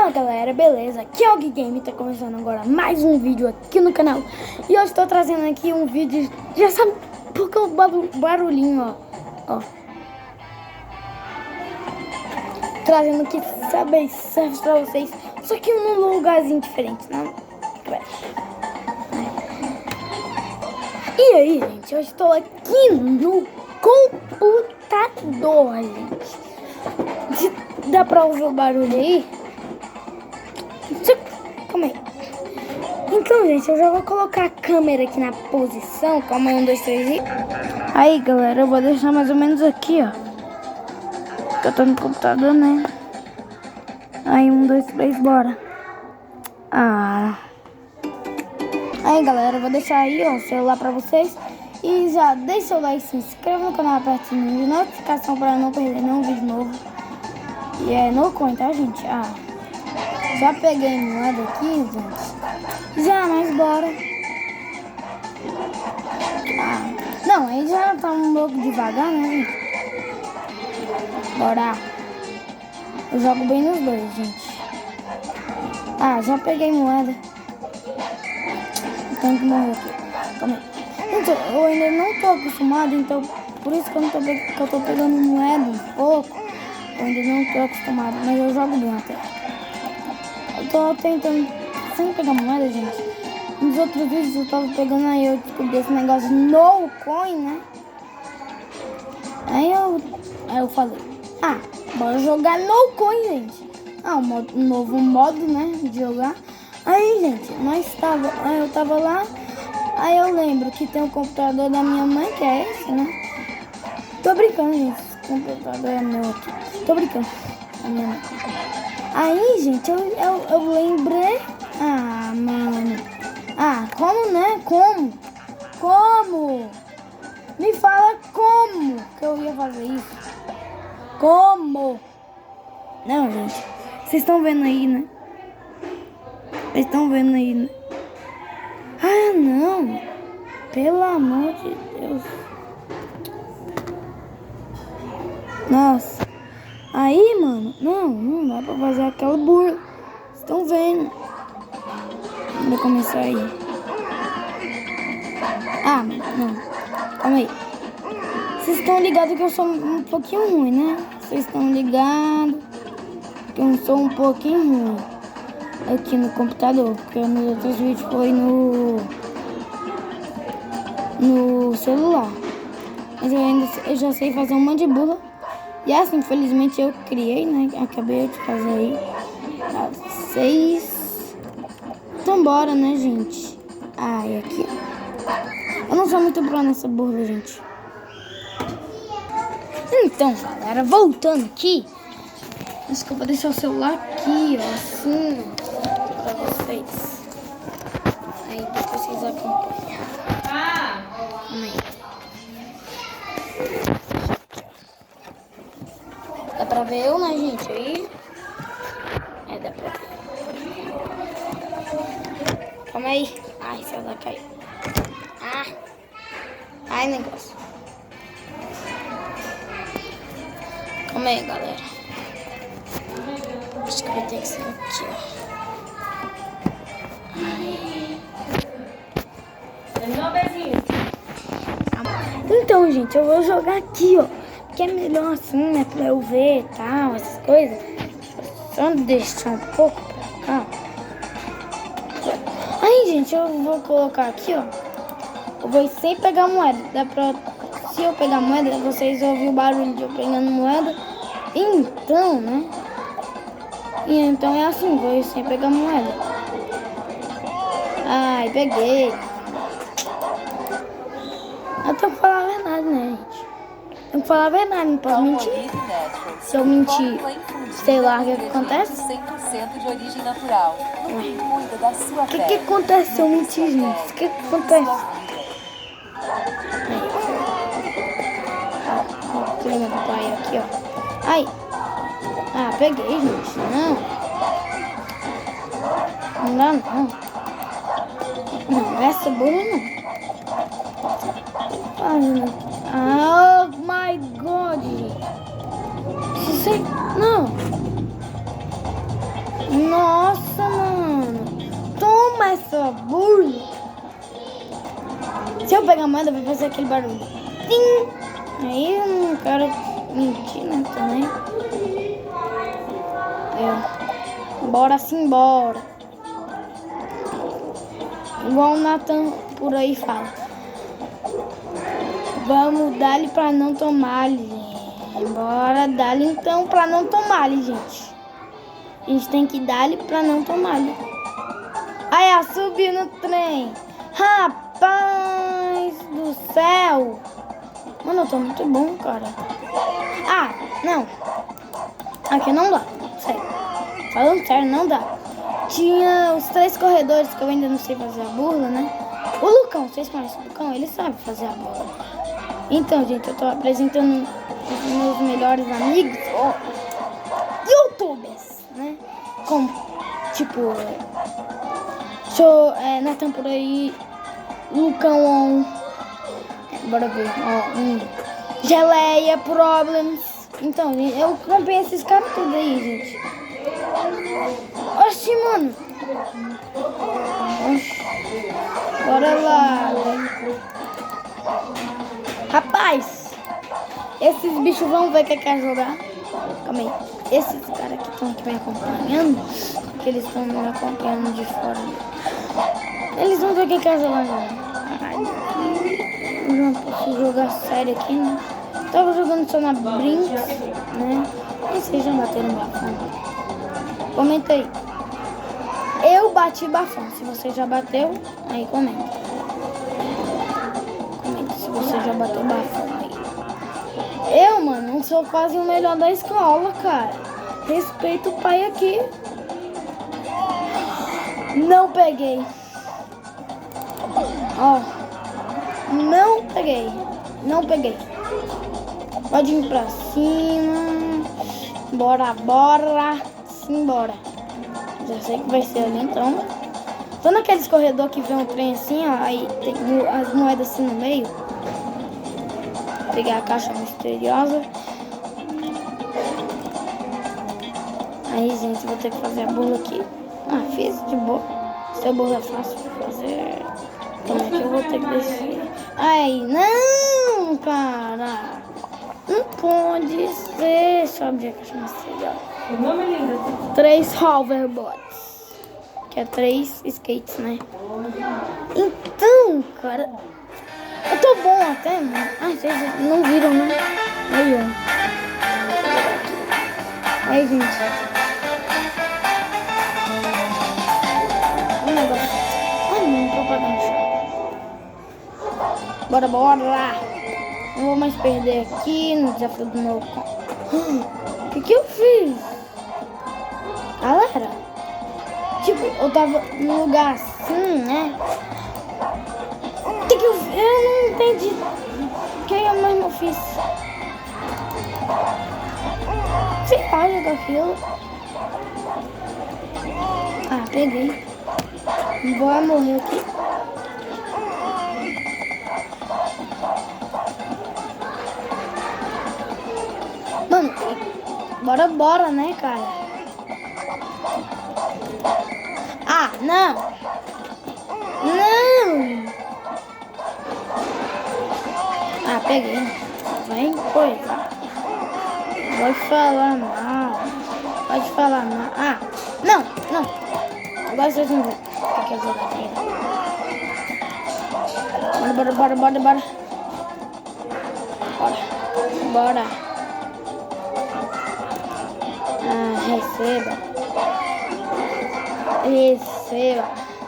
Fala galera, beleza? Aqui é o Gui Game, tá começando agora mais um vídeo aqui no canal. E hoje estou trazendo aqui um vídeo, já sabe por que o barulhinho, ó. Trazendo aqui Subway Surfers pra vocês, só que num lugarzinho diferente, né? E aí, gente, eu estou aqui no computador, gente. Dá pra ouvir o barulho aí? Calma aí. Então, gente, eu já vou colocar a câmera aqui na posição. Calma aí, 1, 2, 3 e... Aí, galera, eu vou deixar mais ou menos aqui, ó. Porque eu tô no computador, né? Aí, 1, 2, 3, bora. Aí, galera, eu vou deixar aí, ó, o celular pra vocês. E já deixa o like, se inscreva no canal, aperte o sininho de notificação pra não perder nenhum vídeo novo. E é no coin, tá, gente? Já peguei moeda aqui, gente. Já, mas bora. Não, aí já tá um pouco devagar, né, gente? Bora. Eu jogo bem nos dois, gente. Já peguei moeda. Tenho que morrer aqui. Calma aí. Gente, eu ainda não tô acostumado, então por isso que eu tô pegando moeda um pouco. Eu ainda não tô acostumado, mas eu jogo bem até. Eu tô tentando sem pegar moeda, gente. Nos outros vídeos eu tava pegando, aí eu descobri esse negócio no coin, né? Aí eu falei, bora jogar no coin, gente. Um novo modo, né, de jogar. Aí, gente, eu tava lá. Aí eu lembro que tem o computador da minha mãe, que é esse, né? Tô brincando, gente. Esse computador é meu aqui. Tô brincando. A minha mãe. Aí, gente, eu lembrei. Mano. Como, né? Como? Me fala como que eu ia fazer isso. Como? Não, gente. Vocês estão vendo aí, né? Não. Pelo amor de Deus. Nossa. Aí, mano. Não dá pra fazer aquela burla. Vocês estão vendo? Vou começar aí. Não. Calma aí. Vocês estão ligados que eu sou um pouquinho ruim, né? Vocês estão ligados que eu sou um pouquinho ruim aqui no computador. Porque nos outros vídeos foi no celular. Mas eu já sei fazer um monte de bula. E assim, infelizmente eu criei, né? Acabei de fazer aí. 6. Então bora, né, gente? E aqui. Eu não sou muito bom nessa burla, gente. Então, galera, voltando aqui. Acho que eu vou deixar o celular aqui, ó, assim, pra vocês. Aí depois vocês acompanham. Calma aí. Dá pra ver eu, né, gente? Aí. Dá pra ver. Calma aí. O celular caiu. Negócio. Calma aí, galera. Acho que vai ter que ser aqui, ó. Então, gente, eu vou jogar aqui, ó. Que é melhor assim, né? Pra eu ver e tal, essas coisas. Só deixar um pouco pra cá. Aí, gente, eu vou colocar aqui, ó. Eu vou sem pegar moeda. Se eu pegar moeda, vocês ouvem o barulho de eu pegando moeda. Então, né? Então é assim, vou sem pegar moeda. Peguei. Eu tenho que falar a verdade, né, gente? Tenho que falar a verdade, não posso mentir. Se eu mentir, sei lá o que acontece. 100% de origem natural. Cuida da sua O que acontece se eu mentir, gente? O que acontece? O clima do pai aqui, ó. Peguei, gente. Não dá, não. Não, essa burra não. Oh my God, gente. Não. Nossa, mano. Toma essa burla. Se eu pegar a moeda, vai fazer aquele barulho. Tim! Aí eu não quero mentir, né, também. Bora sim, bora. Igual o Nathan por aí fala. Vamos dar-lhe pra não tomar-lhe. Bora dar-lhe então pra não tomar-lhe, gente. A gente tem que dar-lhe pra não tomar-lhe. Aí, subiu no trem. Rapaz do céu. Mano, eu tô muito bom, cara. Ah, não. Aqui não dá. Sério. Falando sério, não dá. Tinha os 3 corredores que eu ainda não sei fazer a burla, né? O Lucão, vocês conhecem o Lucão? Ele sabe fazer a burla. Então, gente, eu tô apresentando os meus melhores amigos, youtubers, né? Como, tipo, Nathan por aí, Lucão, bora ver, Geleia Problems. Então, eu comprei esses caras tudo aí, gente. Oxi, mano. Oxi. Bora lá. Rapaz, esses bichos vão ver que quer jogar. Calma aí. Esses caras que estão aqui me acompanhando, que eles estão me acompanhando de fora. Eles vão ver que quer jogar. Eu não posso jogar sério aqui, né? Tava jogando só na Brinks, né? E vocês já bateram bafão? Comenta aí. Eu bati bafão. Se você já bateu, aí comenta. Comenta se você já bateu bafão aí. Eu, mano, não sou quase o melhor da escola, cara. Respeito o pai aqui. Não peguei. Ó. Não peguei. Não peguei. Pode ir pra cima. Bora, bora. Simbora. Já sei que vai ser ali, então. Tô naqueles corredor que vem um trem assim, ó. Aí tem as moedas assim no meio. Vou pegar a caixa misteriosa. Aí, gente, vou ter que fazer a burla aqui. Ah, fiz de boa. Se a burla é fácil de fazer, como é que eu vou ter que descer? Ai, não, cara. Não pode ser. Deixa eu abrir a caixa misteriosa. 3 hoverboards. Que é 3 skates, né? Então, cara, eu tô bom até, mano. Ah, vocês não viram, né? Aí, ó. Aí, gente. Um negócio. Ai, não, propaganda chata. Bora, bora. Não vou mais perder aqui no desafio do meu... O que eu fiz? Galera, tipo, eu tava num lugar assim, né? Eu não entendi o que eu mesmo fiz. Sei lá, jogar aquilo. Ah, peguei. Vou morrer aqui. Mano, bora, né, cara? Ah, não! Não! Ah, peguei. Vem coisa. Pode falar mal. Pode falar mal. Ah, não! Agora vocês vão ver o que é jogatina. Bora. Ah,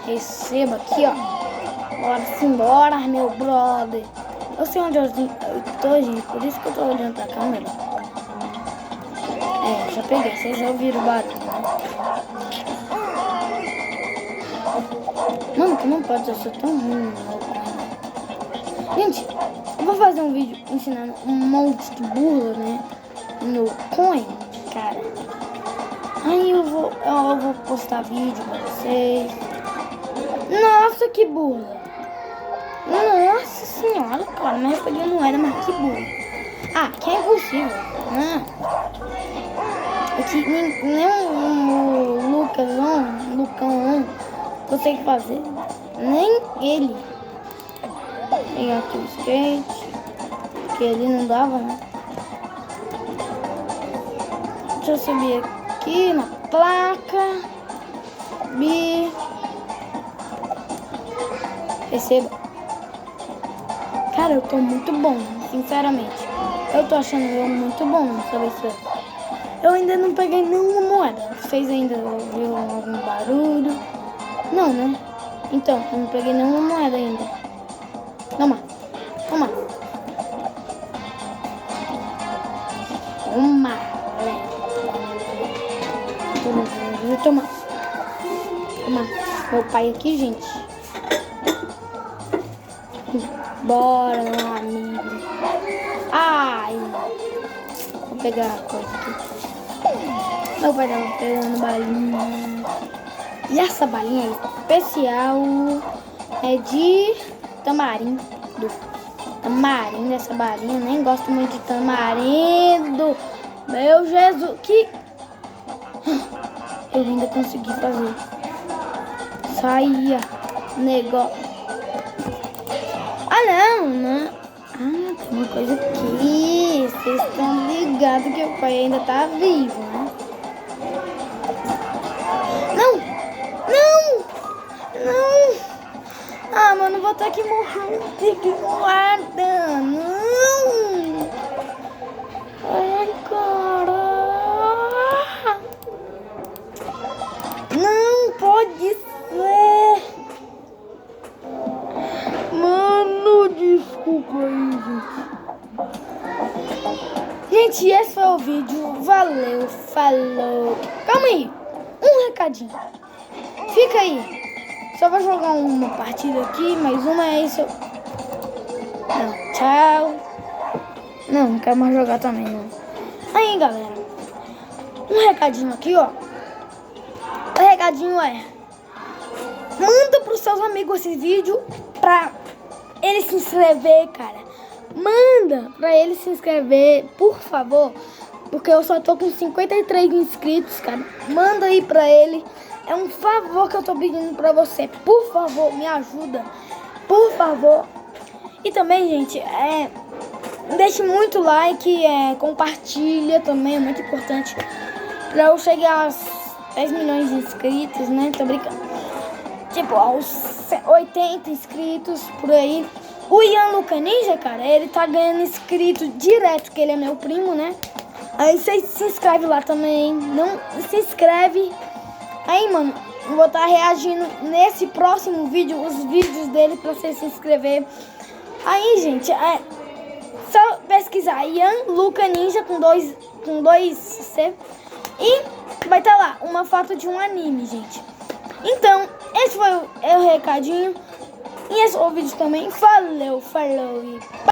receba aqui, ó. Bora simbora, meu brother. Eu sei onde eu tô, gente, por isso que eu tô olhando pra câmera. Já peguei, vocês já ouviram o barulho, né? Mano, que não pode, eu sou tão ruim, gente, eu vou fazer um vídeo ensinando um monte de burla, né? No Coin, cara. Aí eu vou postar vídeo pra vocês. Nossa, que burla. Nossa senhora, cara, mas eu peguei moeda, mas que burla. Ah, que é impossível. Aqui, nem o Lucão, consegue fazer. Nem ele. Tem aqui o skate, que ele não dava, né? Deixa eu subir aqui na placa. Subir. Receba. Cara, eu tô muito bom, sinceramente. Eu tô achando eu muito bom nessa aventura. Eu ainda não peguei nenhuma moeda. Vocês ainda ouviram algum barulho? Não, né? Então, eu não peguei nenhuma moeda ainda. Toma. Toma. Toma. Toma. Toma. Meu pai aqui, gente. Bora, meu amigo. Ai. Vou pegar a coisa aqui. Meu pai tava pegando balinha. E essa balinha especial é de tamarindo. Tamarindo, essa balinha. Eu nem gosto muito de tamarindo. Meu Jesus, que... Eu ainda consegui fazer. Saia, negócio. Ah, não. Ah, tem uma coisa aqui. Vocês estão ligados que o pai ainda tá vivo, né? Não. Ah, mano, vou ter que morrer. Tem que guarda. Não. Ai, cara. Não pode ser. Mano, desculpa aí, gente. Gente, esse foi o vídeo. Valeu, falou. Calma aí. Um recadinho. Fica aí. Só vou jogar uma partida aqui, mais uma é isso. Não, tchau. Não quero mais jogar também, não. Aí, galera. Um recadinho aqui, ó. O recadinho é: manda pros seus amigos esse vídeo pra ele se inscrever, cara. Manda pra ele se inscrever, por favor. Porque eu só tô com 53 inscritos, cara. Manda aí pra ele. É um favor que eu tô pedindo pra você. Por favor, me ajuda. Por favor. E também, gente, deixe muito like, compartilha também, é muito importante. Pra eu chegar aos 10 milhões de inscritos, né? Tô brincando. Tipo, aos 80 inscritos por aí. O Ian Luca Ninja, cara, ele tá ganhando inscrito direto, que ele é meu primo, né? Aí você se inscreve lá também. Não se inscreve. Aí, mano, eu vou estar reagindo nesse próximo vídeo, os vídeos dele, pra você se inscrever. Aí, gente, só pesquisar Ian Luca Ninja com dois C. E vai estar lá uma foto de um anime, gente. Então, esse foi o recadinho. E esse foi o vídeo também. Falou, falou e...